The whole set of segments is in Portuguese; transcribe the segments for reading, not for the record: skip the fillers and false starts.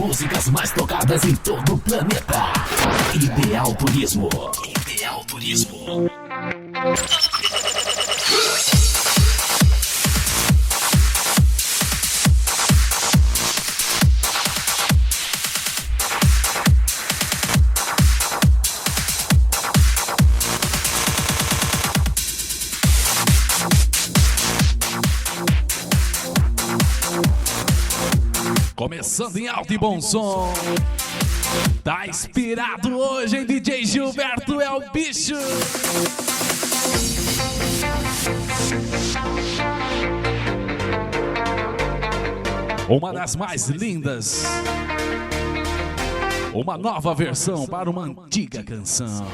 músicas mais tocadas em todo o planeta. Ideal Turismo. Ideal Turismo. Começando em alto e bom som. Tá inspirado hoje, hein? DJ Gilberto é o bicho. Uma das mais lindas. Uma nova versão para uma antiga canção.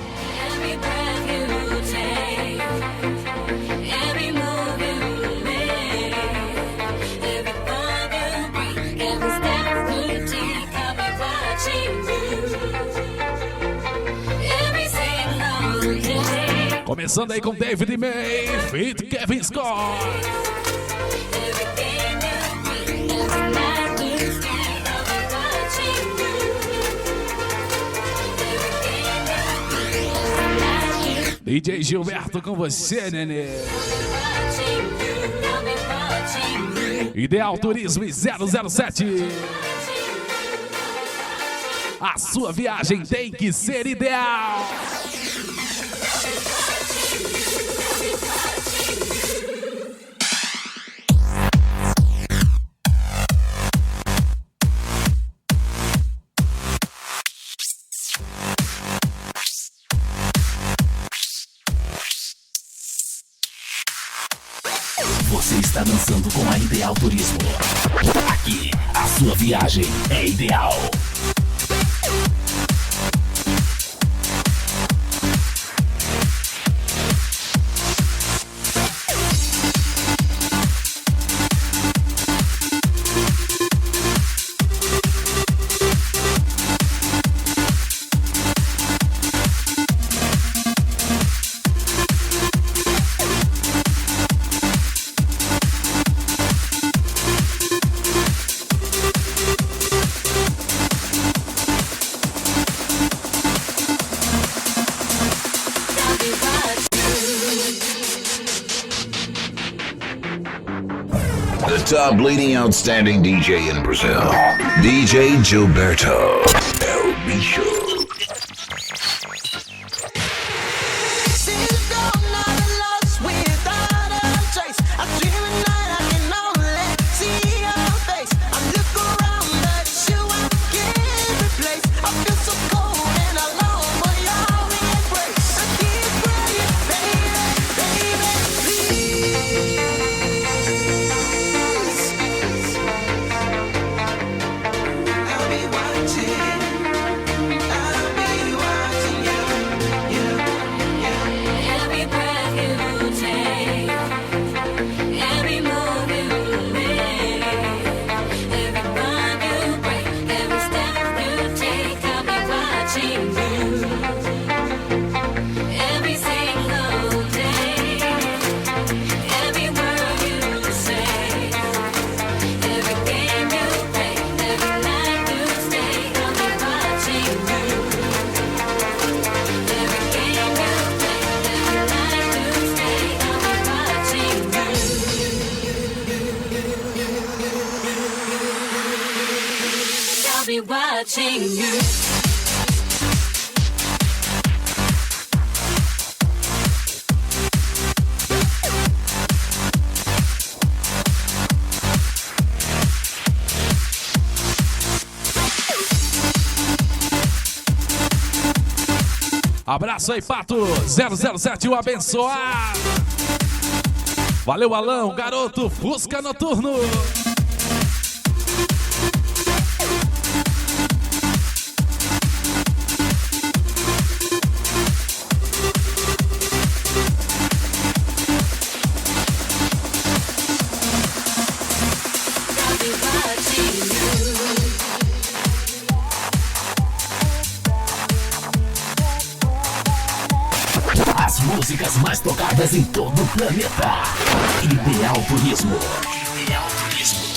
Começando aí com David May, feat. Kevin Scott. DJ Gilberto com você, nenê. Ideal Turismo 007. A sua viagem tem que ser ideal. Você está dançando com a Ideal Turismo. Aqui, a sua viagem é ideal. Top leading outstanding DJ in Brazil, DJ Gilberto El Bicho. Watching you. Abraço aí, Pato 007, o abençoado. Valeu, Alão, garoto Fusca Noturno. As músicas mais tocadas em todo o planeta. Ideal Turismo. Ideal Turismo.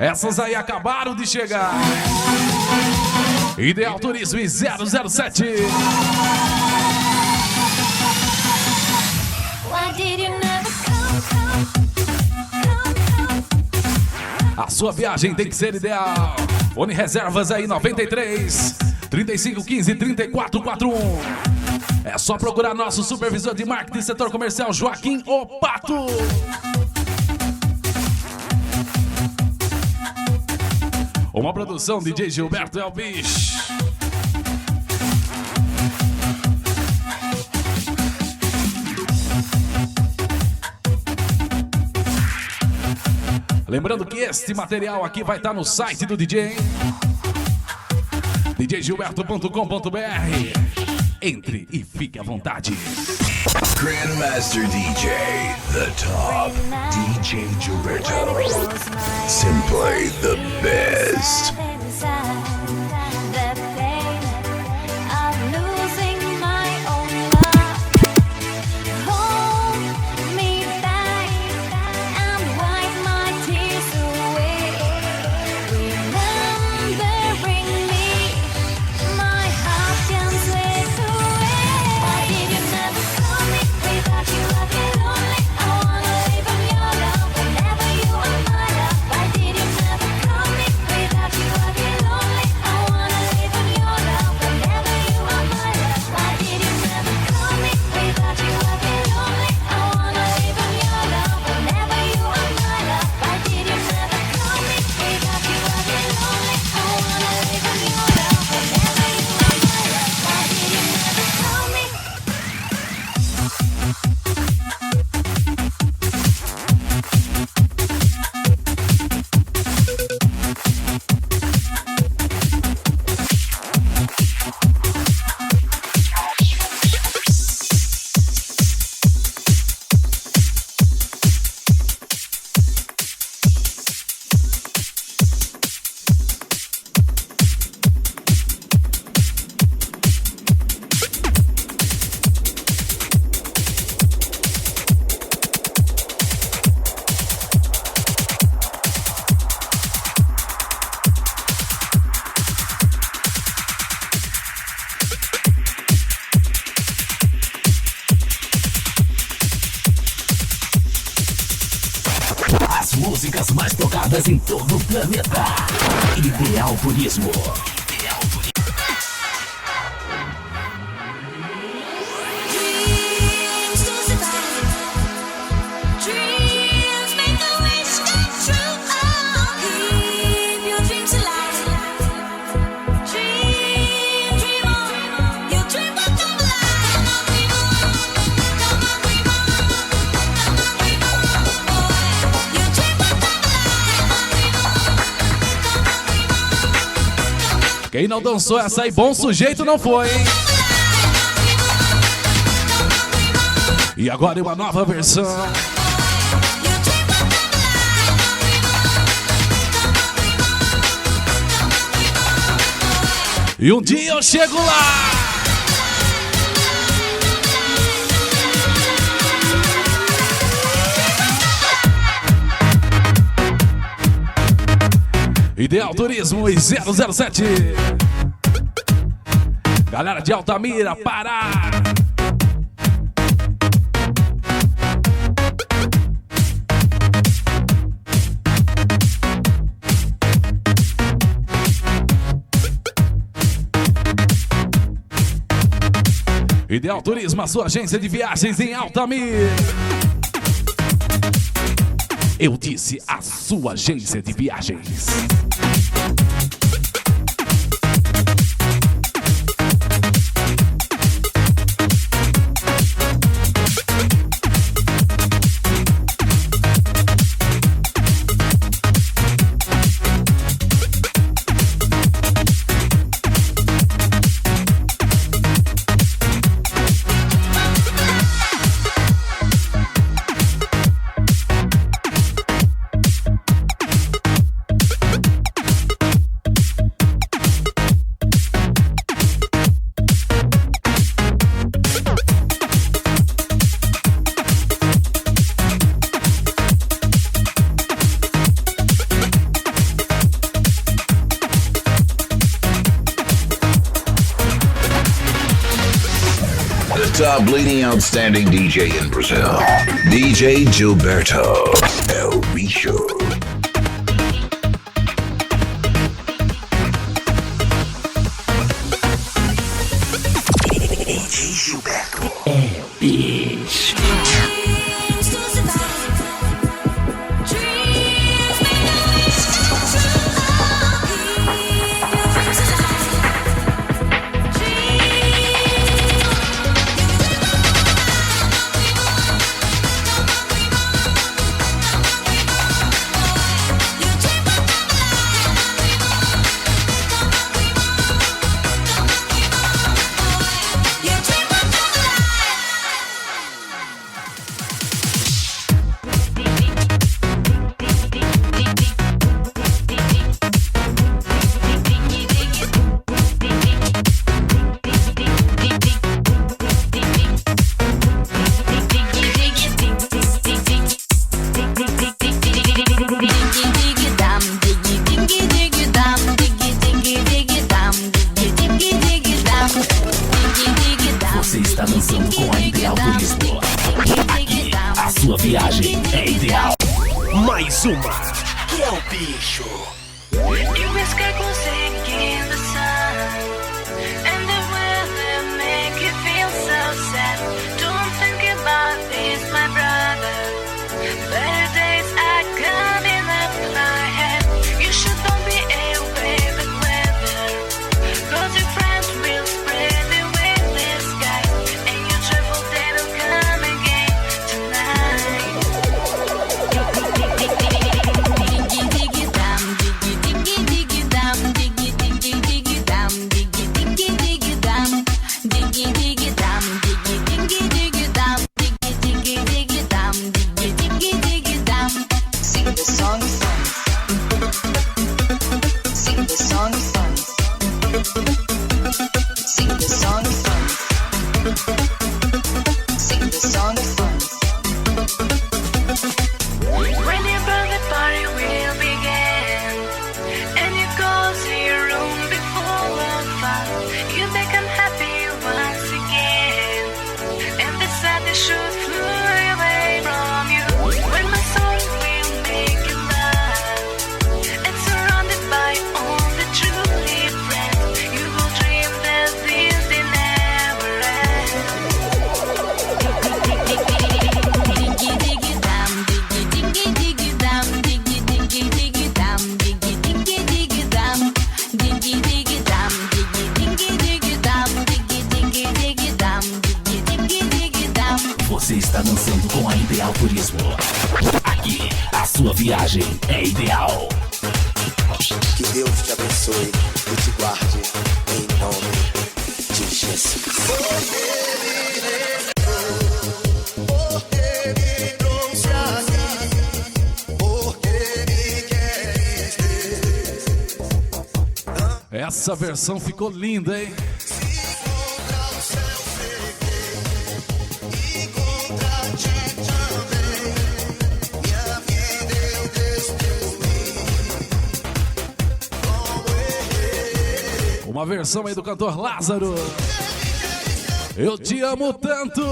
Essas aí acabaram de chegar. Ideal Turismo e 007. A sua viagem tem que ser ideal. Fone reservas aí 93 3515 3441. É só procurar nosso supervisor de marketing setor comercial Joaquim Opato. Uma produção DJ Gilberto é o bicho. Lembrando que este material aqui vai estar no site do DJ, djgilberto.com.br. Entre e fique à vontade. Grandmaster DJ, the top, DJ Gilberto. Simply the best. As músicas mais tocadas em todo o planeta. Ideal Turismo. Quem não dançou essa aí, bom sujeito não foi, hein? E agora é uma nova versão. E um dia eu chego lá. Ideal Turismo e 007. Galera de Altamira, Pará. Ideal Turismo, a sua agência de viagens em Altamira. Eu disse a sua agência de viagens. top leading outstanding DJ in Brazil, DJ Gilberto El Bicho. DJ Gilberto El Bicho. Você está dançando com a Ideal Turismo. Aqui, a sua viagem é ideal. Mais uma, que é o bicho. You escape in the sun, and the weather make you feel so sad. Don't think about this, my brother. Better days are coming up ahead. You should don't be away with weather, 'cause your friends will spread the witness sky, and your trouble they will come again tonight. Sing the song songs. Sing the song songs. Sing the song songs. Sing the song songs. When your birthday party will begin, and you go to your room before of fun, you become happy once again, and the sadness should fly away from you. When my soul will make you laugh, and surrounded by all the truly friends, you will dream that this day never ends. Diggy diggy dam, diggy diggy diggy dam, diggy diggy diggy dam, diggy diggy diggy dam, diggy diggy dam, diggy diggy diggy dam, diggy diggy diggy dam, diggy diggy diggy dam. Você está dançando com a Ideal Turismo. Aqui, a sua viagem é ideal. Que Deus te abençoe e te guarde em nome de Jesus. Essa versão ficou linda, hein? Uma versão aí do cantor Lázaro. Eu te amo tanto.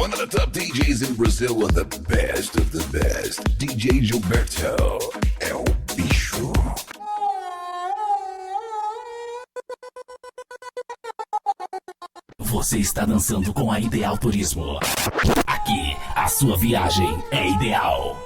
One of the top DJs in Brazil with the best of the best. DJ Gilberto. É o bicho. Você está dançando com a Ideal Turismo. Aqui, a sua viagem é ideal.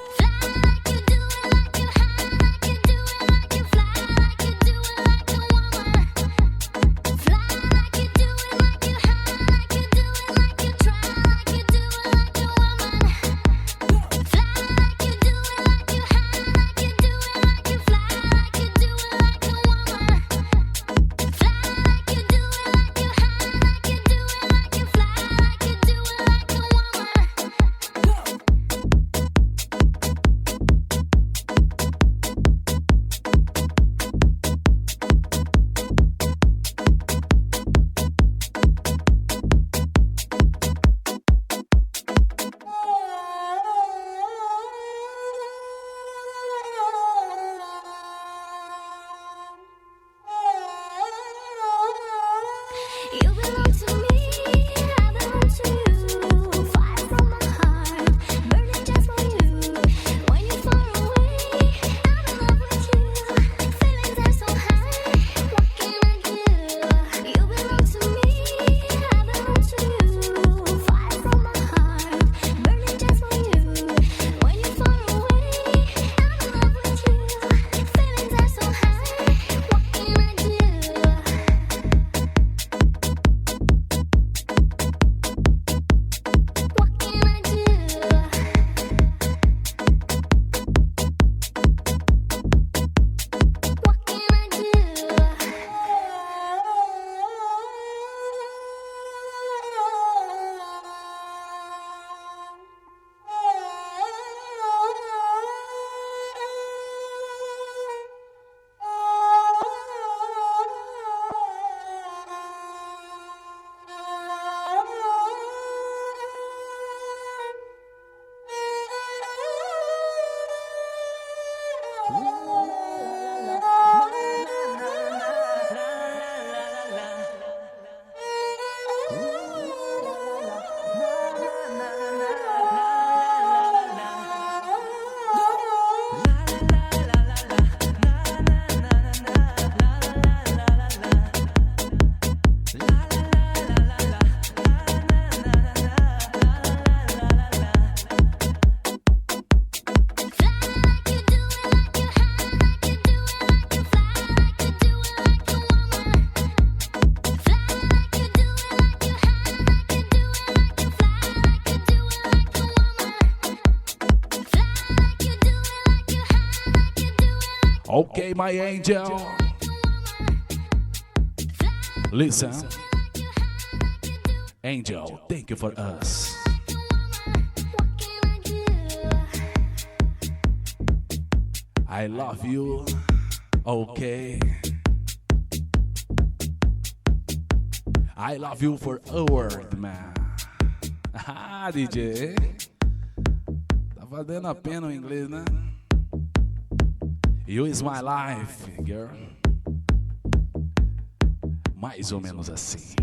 Okay, my angel. Listen. Angel, thank you for us. I love you. Okay. I love you for a word, man. Ah, DJ. Tá valendo a pena o inglês, né? You is my life, girl. Mais ou menos assim.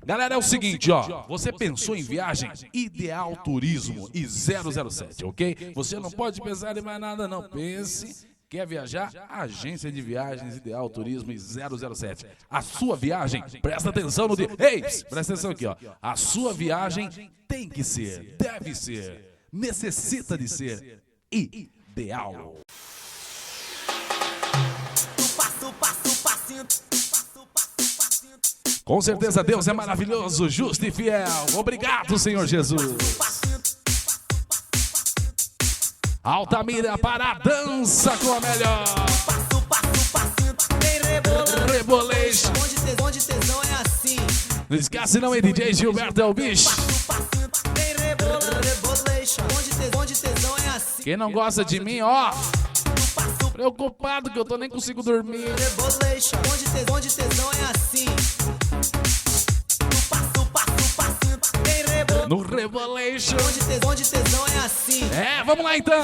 Galera, é o seguinte, ó. Você pensou em viagem? Ideal Turismo e 007, ok? Você não pode pensar em mais nada, não. Pense. Quer viajar? Agência de Viagens Ideal Turismo e 007. A sua viagem, presta atenção no dia. Ei, presta atenção aqui, ó. A sua viagem tem que ser, deve ser, necessita de ser ideal. Com certeza Deus é maravilhoso, justo e fiel. Obrigado, Senhor Jesus. Altamira para a dança com a melhor. Rebolation. Onde tesão é assim. Não esquece não, hein, DJ Gilberto é o bicho. Onde tesão é assim. Quem não gosta de mim, ó. Preocupado que eu tô nem consigo dormir. Onde tesão é assim. No Revelation. Onde tesão é assim. É, vamos lá então.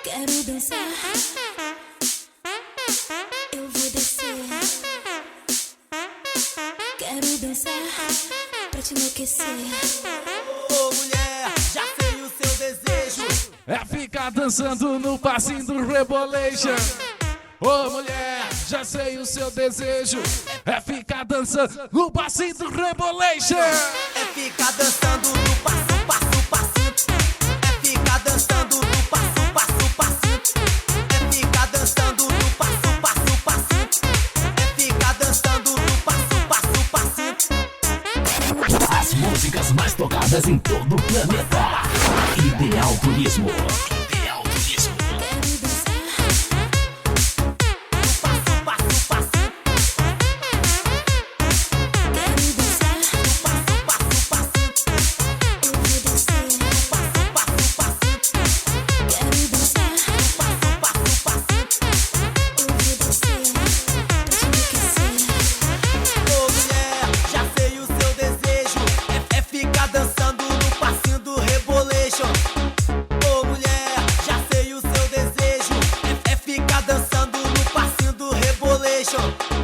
Quero dançar. Eu vou descer. Quero dançar. pra te enlouquecer. Ô mulher, já sei o seu desejo. É ficar dançando no passinho do Rebolation. Ô mulher, já sei o seu desejo. É ficar dançando no passinho do Rebolation. É ficar dançando no passo, passo, passinho. É ficar dançando no passo, passo, passinho. É ficar dançando no passo, passo, passinho. É ficar dançando no passo, passo, passinho. As músicas mais tocadas em todo o planeta. Ideal Turismo. Ideal Turismo.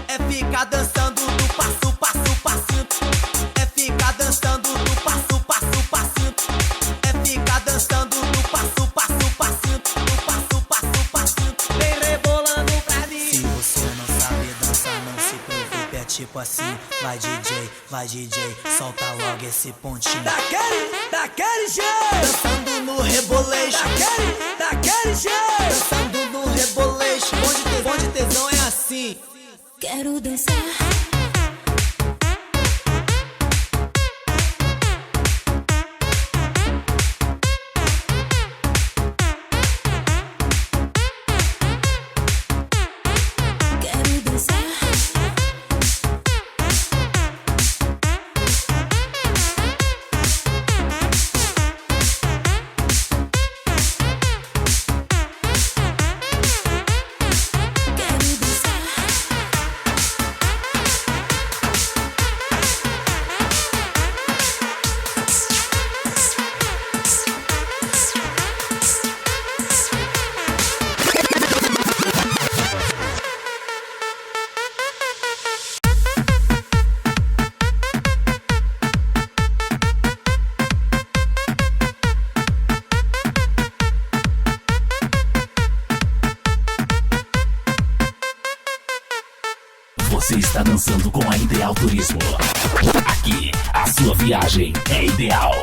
É ficar dançando no passo, passo, passinho. É ficar dançando no passo, passo, passinho. É ficar dançando no passo, passo, passinho. No passo, passo, passinho. Vem rebolando pra mim. Se você não sabe dançar, não se preocupe, é tipo assim. Vai DJ, solta logo esse pontinho. Daquele jeito. Dançando no Rebolation. Daquele jeito. Dançando no Rebolation. Onde tesão é assim. Quero dançar. Quero dançar. Você está dançando com a Ideal Turismo. Aqui, a sua viagem é ideal.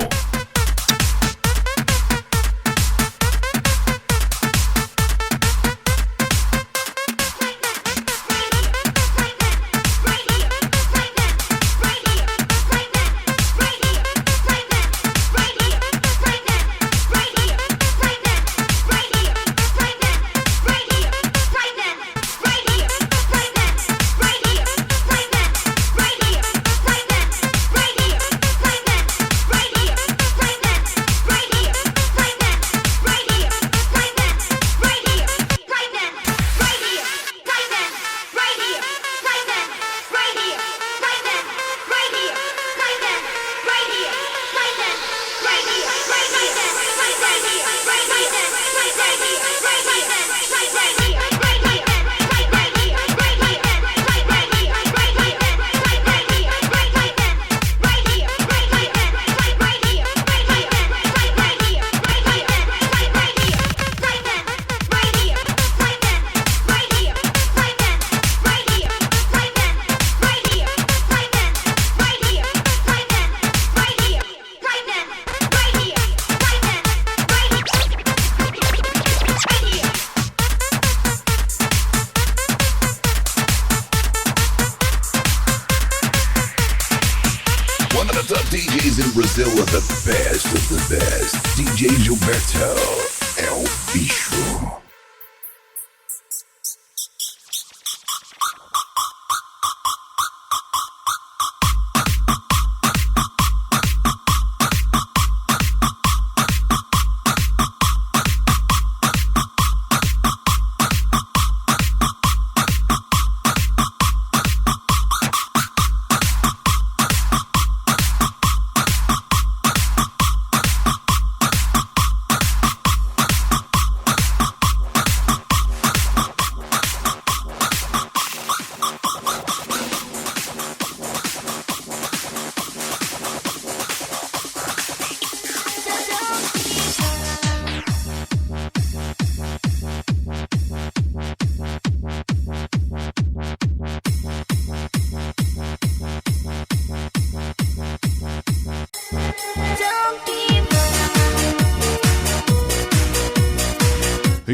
DJs in Brazil are the best of the best. DJ Gilberto é o bicho.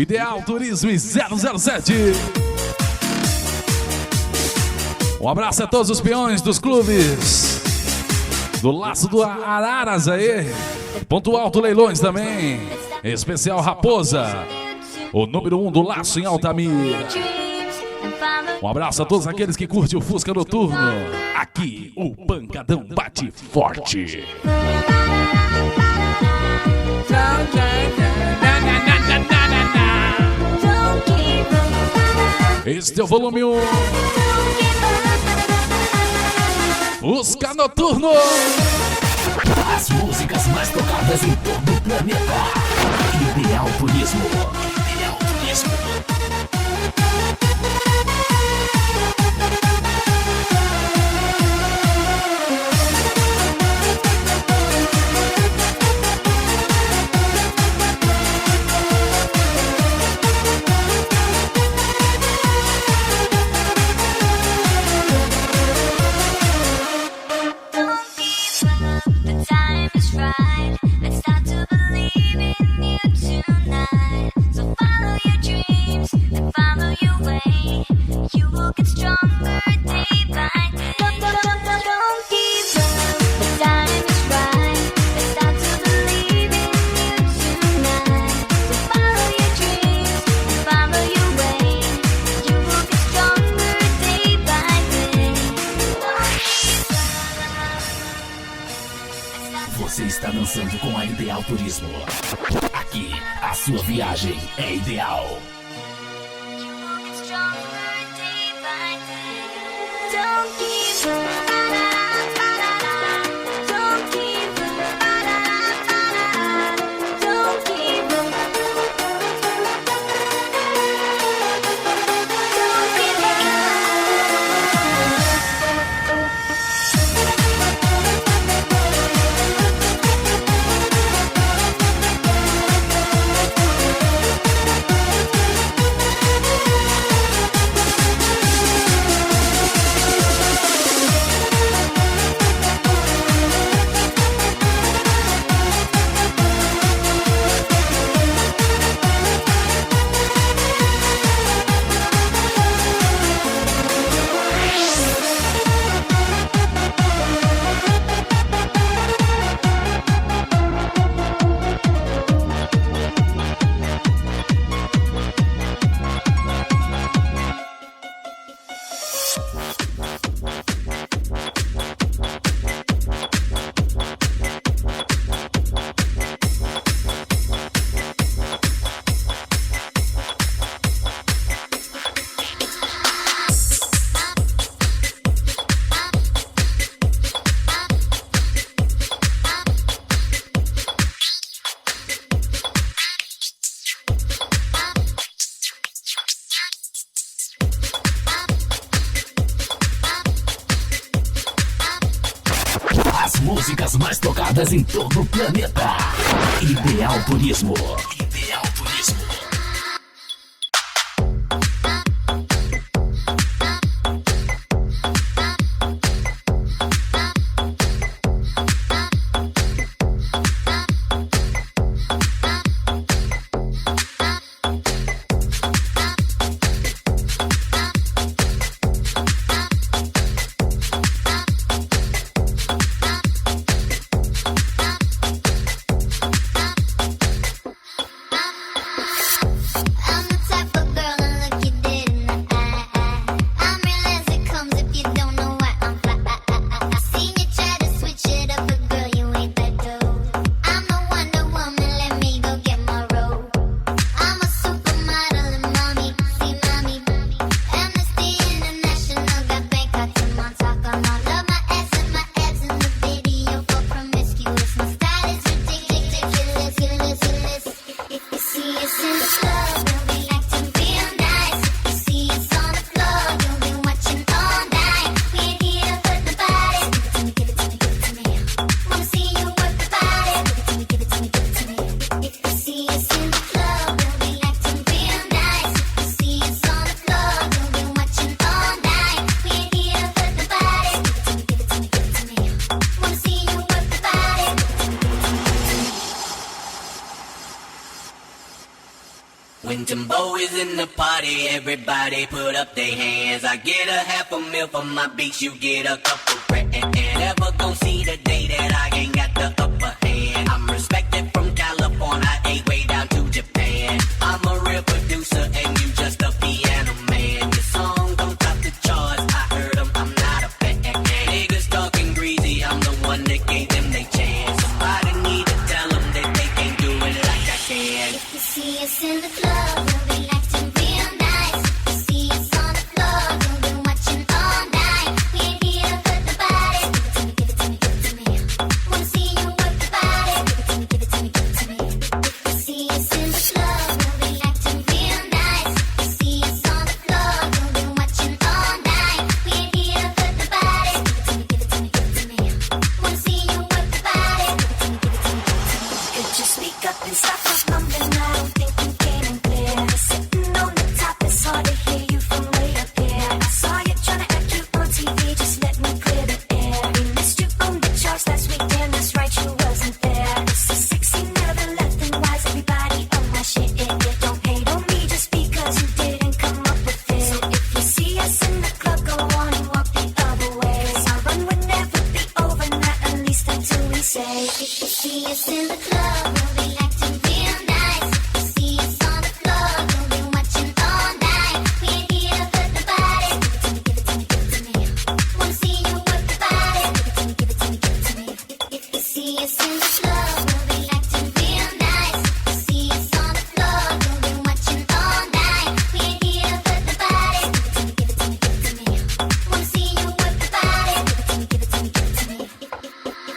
Ideal Turismo e 007. Um abraço a todos os peões dos clubes do Laço do Araras aí. Ponto Alto Leilões também. Em especial Raposa, o número 1 do Laço em Altamira. Um abraço a todos aqueles que curtem o Fusca Noturno. Aqui o pancadão bate forte. Este é o volume 1. Fusca Noturno. As músicas mais tocadas em todo o planeta. Ideal Turismo. Ideal Turismo. Você está dançando com a Ideal Turismo. Aqui, a sua viagem é ideal. As músicas mais tocadas em todo o planeta. Ideal Turismo. Ideal Turismo. is in the party, everybody put up their hands. I get a $500,000 for my beats, you get a couple grand. Never gon' see the day that I ain't got the upper hand. I'm respected from California, way down to Japan. I'm a real producer and you just a piano man. Your song don't top the charts, I heard them, I'm not a fan. Niggas talking greasy, I'm the one that gave them their chance. Somebody need to tell them that they can't do it like I can. If you see us in the club, we'll be acting real nice. If you see us on the floor, we'll be watching all night. We ain't here to hurt nobody. Give it to me, give it to me, give it to me. Wanna see you work the body. Give it to me, give it to me, give it to me. If you see us in the club, we'll be acting real nice. If you see us on the floor, we'll be watching all night. We ain't here to hurt nobody. Give it to me, give it to me, give it to me. Wanna see you work the body. Give it to me, give it to me, give it to me. Could you speak up and stop us mumbling? I don't think you came in clear. Sitting on the top, it's hard to hear you from way up here. I saw you trying to act cute on TV, just let me clear the air. We missed you on the charts last week, damn, that's right, you wasn't there. This is sexy, never left and wise, everybody on my shit. Don't hate on me just because you didn't come up with it. So if you see us in the club, go on and walk the other way. Our run would never be over, not at least until we say. If you see us in the club, we'll be acting real nice. If you see us on the floor, we'll be watching all night. We ain't here to hurt nobody. Give it to me, give it to me, give it to me. Wanna see you work the body. Give it to me, give it to me, give it to me. If you see us in the club, we'll be acting real nice. If you see us on the floor, we'll be watching all night. We ain't here to hurt nobody. Give it to me, give it to me, give it to me. Wanna see you work the body. Give it to me, give it to me, give it to me.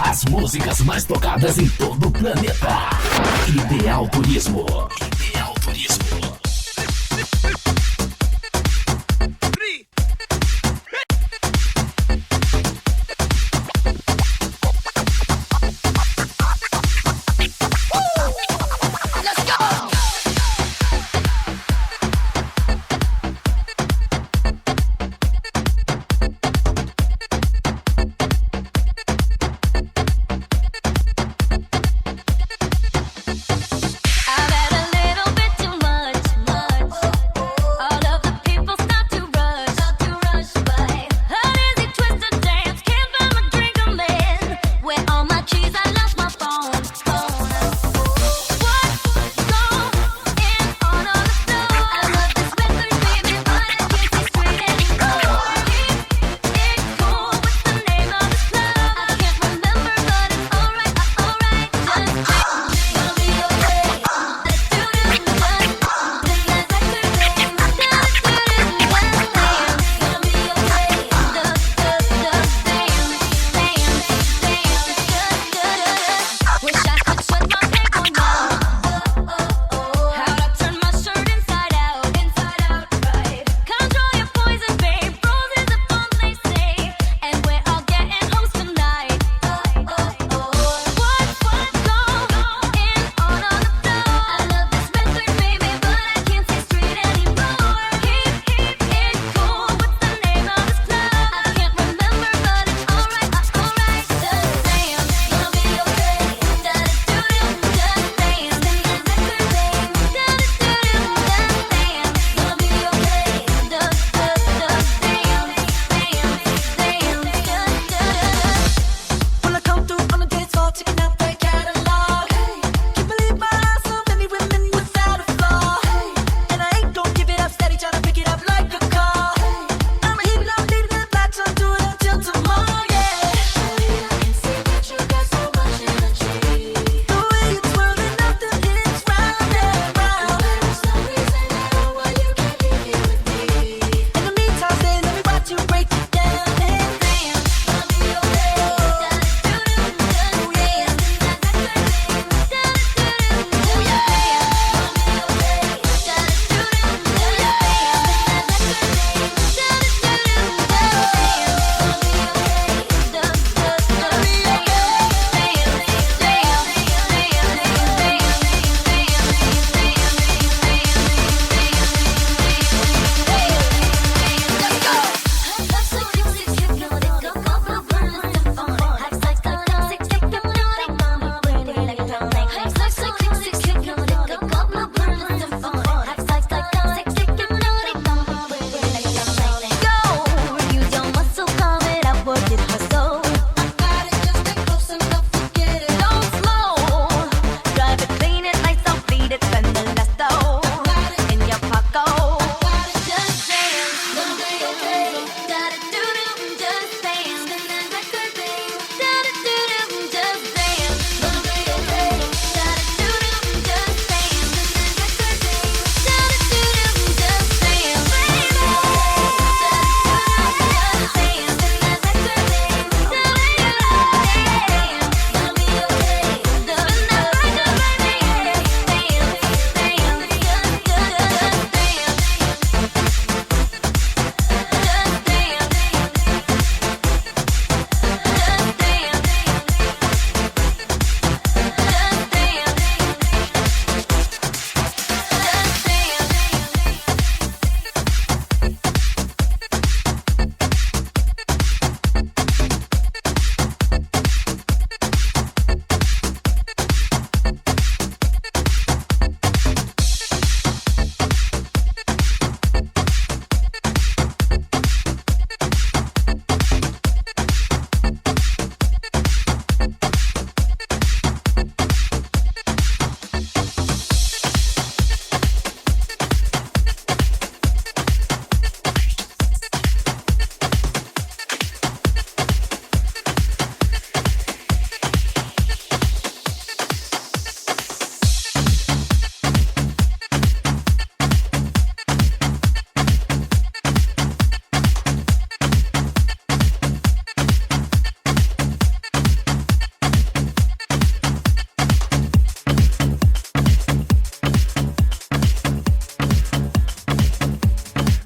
As músicas mais tocadas em todo o planeta. Ideal Turismo. Ideal Turismo. I better live.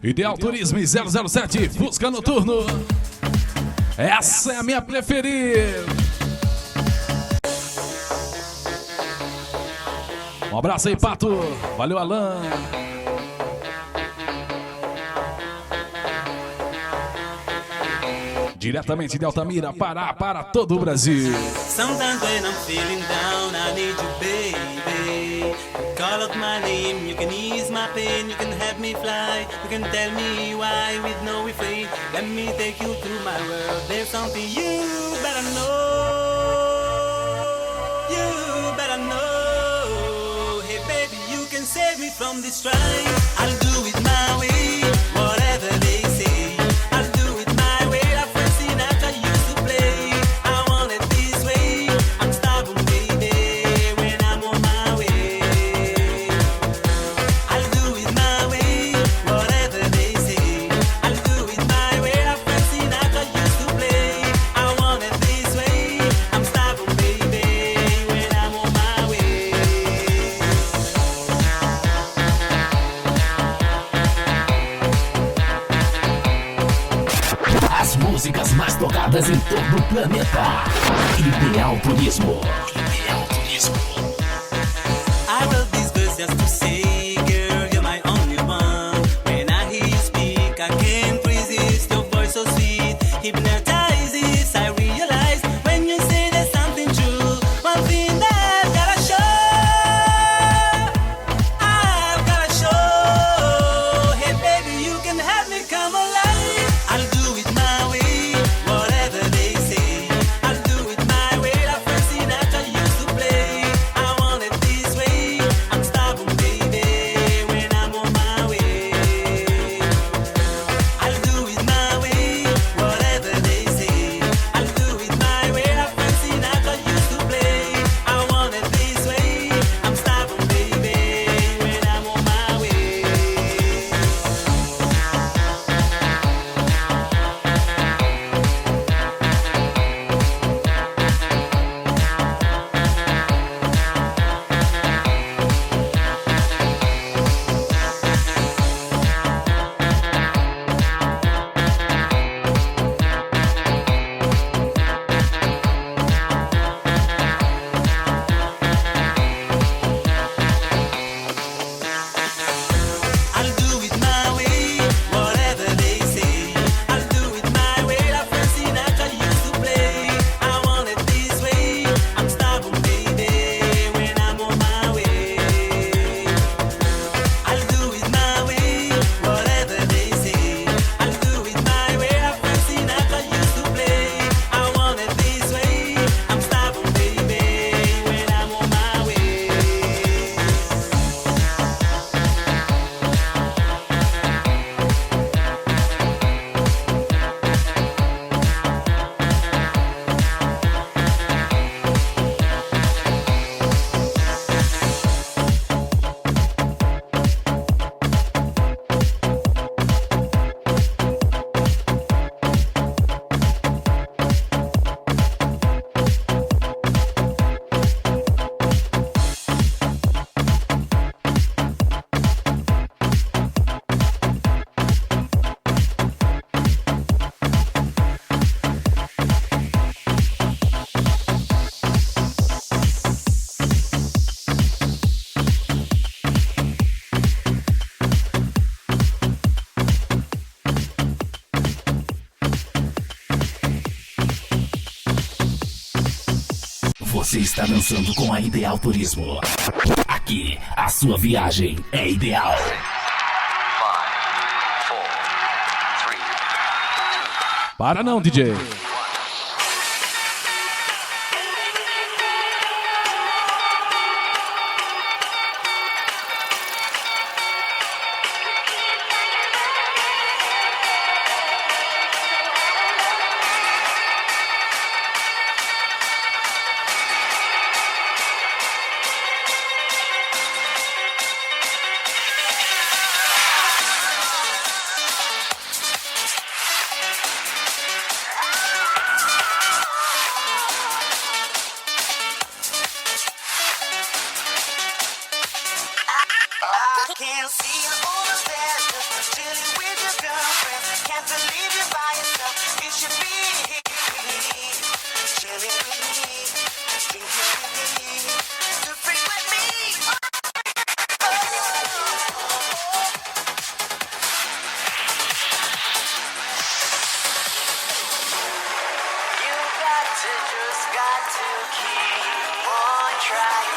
Ideal Turismo e 007, Fusca Noturno. Essa é a minha preferida. Um abraço aí, Pato. Valeu, Alan. Diretamente de Altamira, Pará, para todo o Brasil. Sometimes when I'm feeling down, I need you, baby. Call out my name, you can ease my pain, you can help me fly, you can tell me why with no refrain. Let me take you through my world. There's something you better know. You better know. Hey baby, you can save me from this strife. I'll do it my way, whatever they say. I'll do it my way. That Frank Sinatra used to play. I want it this way. I'm stubborn, baby, when I'm on my way. I'll do it my way, whatever they say. I'll do it my way. That Frank Sinatra used to play. I want it this way. I'm stubborn, baby, when I'm on my way. As músicas mais tocadas em todo o planeta. Ideal Turismo. Ideal Turismo. I wrote this verse just to say, girl, you're my only one. When I hear you speak, I can't resist. Your voice so sweet, hypnotizes. I realize when you say there's something true. One thing that I've gotta show. Hey baby, you can help me come alive. I'll do it my way, whatever they say. I'll do it my way. That Frank Sinatra used to play. I want it this way. I'm stubborn, baby, when I'm on my way. I'll do it my way, whatever they say. I'll do it my way. That Frank Sinatra used to play. I want it this way. I'm stubborn, baby, when I'm on my way. I'll do it my way, whatever they say. I'll do it my way. That Frank Sinatra used to play. I want it this way. I'm stubborn, baby, when I'm on my way. I'll do it my way, whatever they say. I'll do it my way. That Frank Sinatra used to play. I want it this way. I'm stubborn, baby, when I'm on my way. Você está dançando com a Ideal Turismo. Aqui, a sua viagem é ideal. Para não, DJ. I can see you over there, just chilling with your girlfriend. Can't believe you're by yourself. You should be here with me, chilling with me, drinking with me, to freak with me. You got to keep on trying.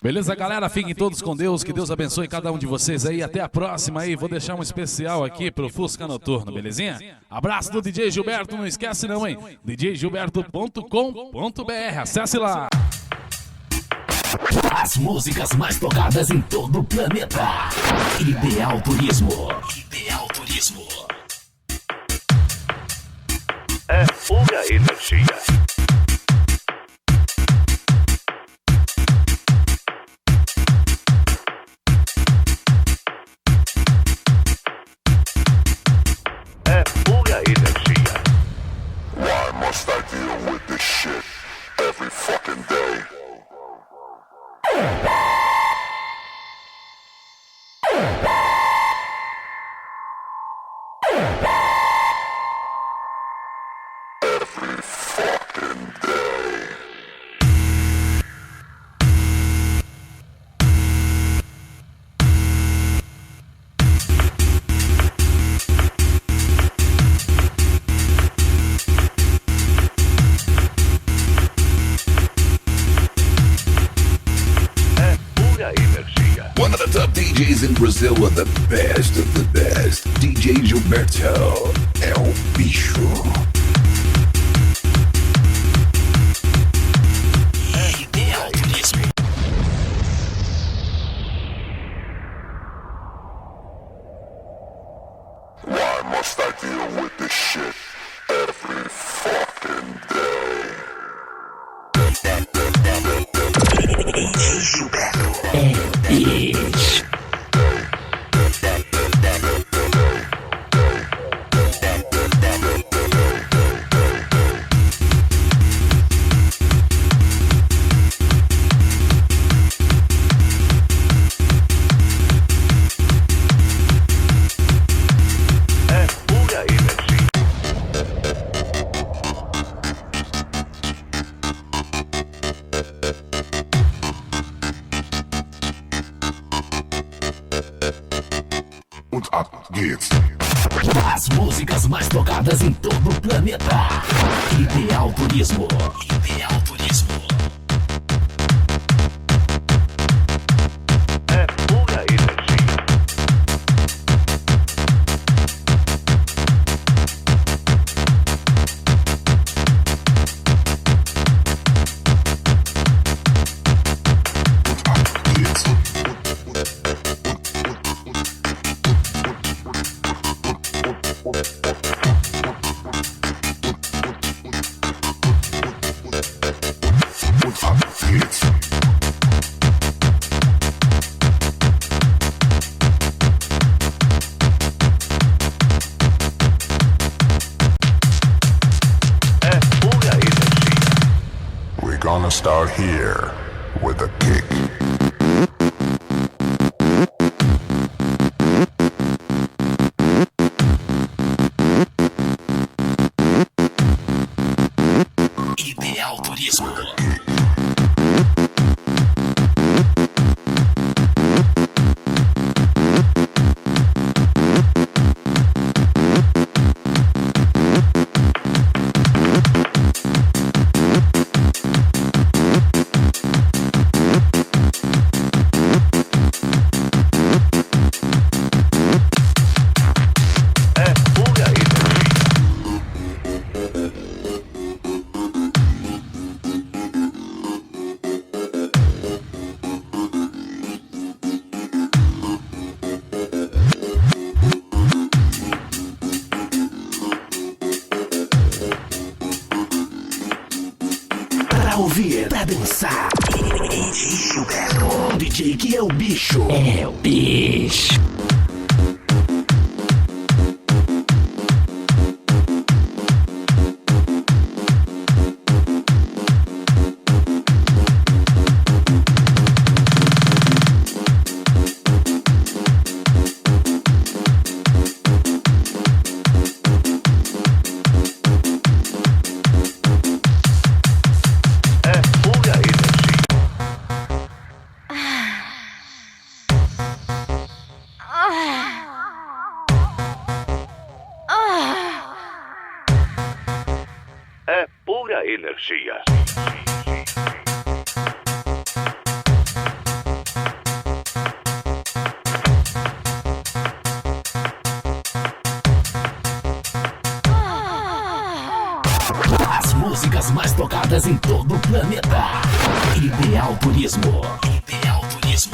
Beleza, galera? Fiquem todos com Deus. Que Deus abençoe cada um de vocês aí. Até a próxima aí. Vou deixar um especial aqui pro Fusca Noturno, belezinha? Abraço do DJ Gilberto. Não esquece não, hein? djgilberto.com.br. Acesse lá. As músicas mais tocadas em todo o planeta. Ideal Turismo. Ideal Turismo. É pura energia. É pura energia. Why must I deal with this shit every fucking day? Every fucking day. One of the top DJs in Brazil with the best of the best. DJ Gilberto é o bicho. Ideal Turismo. Why must I deal with this shit every fucking day? Bitch. É pura energia. Und ab geht's. As músicas mais tocadas em todo o planeta. Ideal Turismo. Ideal Turismo. É pura energia. Und ab geht's. Und ab geht's. É pura energia. We're gonna start here with a kick. Ideal Turismo. É pura energia. Pra ouvir, pra dançar. DJ Gilberto. O DJ que é o bicho. É o bicho. É pura energia. É pura energia. tocadas em todo o planeta. Ideal Turismo. Ideal Turismo.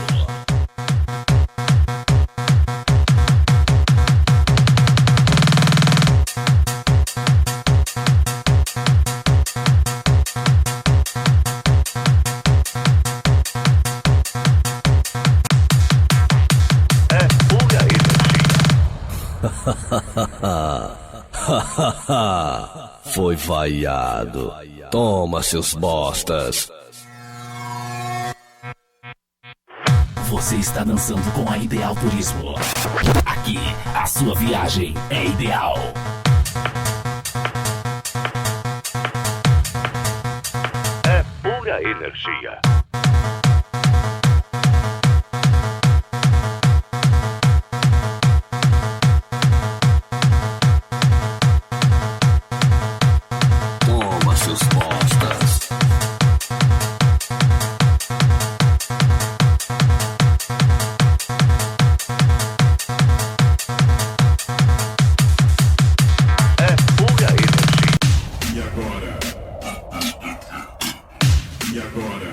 É pura energia. Foi vaiado. Toma, seus bostas. Você está dançando com a Ideal Turismo. Aqui, a sua viagem é ideal. É pura energia. Toma, seus bostas. É pura energia. E agora? E agora?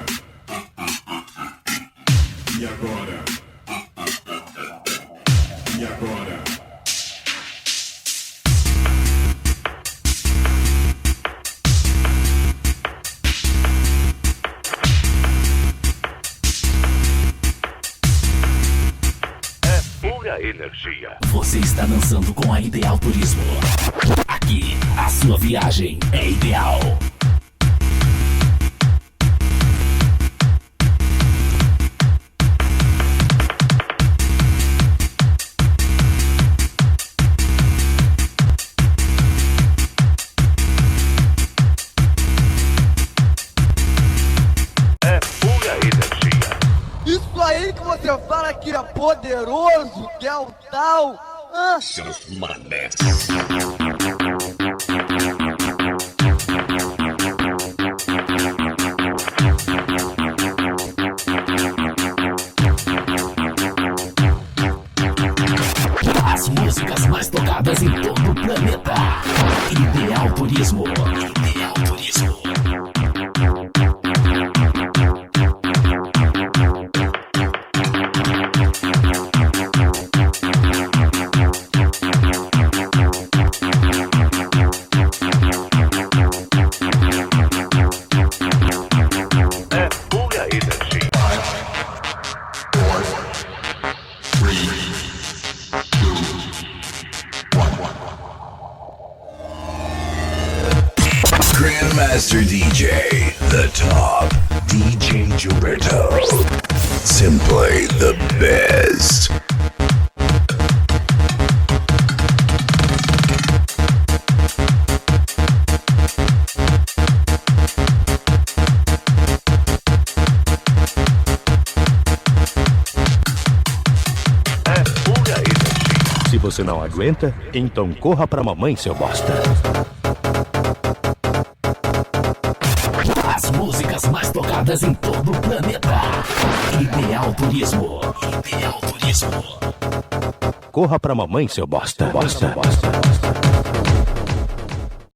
E agora? E agora? É pura energia. Você está dançando com a Ideal Turismo. Aqui, a sua viagem é ideal. É pura energia. Isso aí que você fala que é poderoso, que é o tal. Seus manés. As músicas mais tocadas em todo o planeta. Ideal Turismo. Ideal Turismo. É pura energia. Grandmaster DJ, the top. DJ Gilberto. Simply the best. É pura energia. Se você não aguenta, então corra pra mamãe, seu bosta. As músicas mais tocadas em todo o planeta. Ideal Turismo. Ideal Turismo. Corra pra mamãe, seu bosta. Bosta, bosta, bosta.